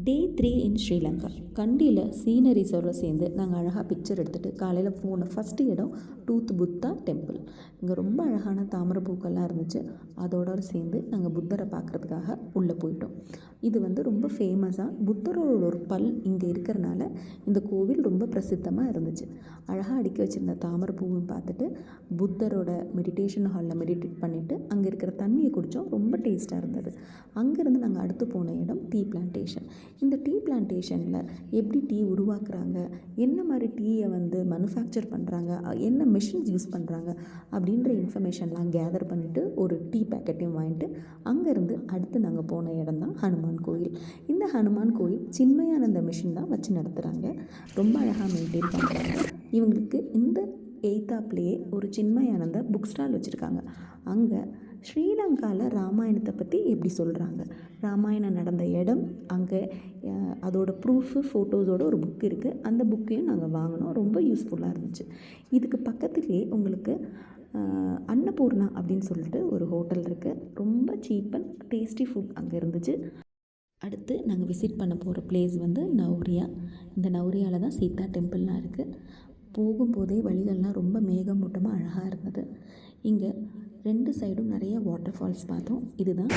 டே 3 இன் ஸ்ரீலங்கா. கண்டியில் சீனரிஸோடு சேர்ந்து நாங்கள் அழகாக பிக்சர் எடுத்துகிட்டு காலையில் போன ஃபஸ்ட்டு இடம் டூத் புத்தா டெம்பிள். இங்கே ரொம்ப அழகான தாமரை பூக்கள்லாம் இருந்துச்சு. அதோடு சேர்ந்து நாங்கள் புத்தரை பார்க்குறதுக்காக உள்ளே போயிட்டோம். இது ரொம்ப ஃபேமஸாக புத்தரோட ஒரு பல் இங்கே இருக்கிறனால இந்த கோவில் ரொம்ப பிரசித்தமாக இருந்துச்சு. அழகாக அடுக்கி வச்சுருந்த தாமரை பூவும் பார்த்துட்டு புத்தரோட மெடிடேஷன் ஹாலில் மெடிடேட் பண்ணிவிட்டு அங்கே இருக்கிற தண்ணியை குடித்தோம். ரொம்ப டேஸ்ட்டாக இருந்தது. அங்கேருந்து நாங்கள் அடுத்து போன இடம் டீ பிளான்டேஷன். இந்த டீ பிளான்டேஷனில் எப்படி டீ உருவாக்குறாங்க, என்ன மாதிரி டீயை மேனுஃபேக்சர் பண்ணுறாங்க, என்ன மிஷின்ஸ் யூஸ் பண்ணுறாங்க அப்படின்ற இன்ஃபர்மேஷன்லாம் கேதர் பண்ணிவிட்டு ஒரு டீ பேக்கெட்டையும் வாங்கிட்டு அங்கேருந்து அடுத்து நாங்கள் போன இடம் தான் ஹனுமான் கோயில். இந்த ஹனுமான் கோயில் சின்மயானந்த மிஷின் தான் வச்சு நடத்துகிறாங்க. ரொம்ப அழகாக மெயின்டைன் பண்ணுறாங்க. இவங்களுக்கு இந்த எய்த்தாப்லேயே ஒரு சின்மயானந்த புக் ஸ்டால் வச்சுருக்காங்க. அங்கே ஸ்ரீலங்காவில் ராமாயணத்தை பற்றி எப்படி சொல்கிறாங்க, ராமாயணம் நடந்த இடம், அங்கே அதோட ப்ரூஃபு ஃபோட்டோஸோட ஒரு புக் இருக்குது. அந்த புக்கையும் நாங்கள் வாங்கினோம். ரொம்ப யூஸ்ஃபுல்லாக இருந்துச்சு. இதுக்கு பக்கத்துலேயே உங்களுக்கு அன்னபூர்ணா அப்படின்னு சொல்லிட்டு ஒரு ஹோட்டல் இருக்குது. ரொம்ப சீப் அண்ட் டேஸ்டி ஃபுட் அங்கே இருந்துச்சு. அடுத்து நாங்கள் விசிட் பண்ண போகிற பிளேஸ் நௌரியா. இந்த நௌரியாவில் தான் சீதா டெம்பிள்லாம் இருக்குது. போகும்போதே வழிகள்லாம் ரொம்ப மேகமூட்டமாக அழகாக இருந்தது. இங்கே 2 சைடும் நிறைய வாட்டர் ஃபால்ஸ் பார்த்தோம். இதுதான்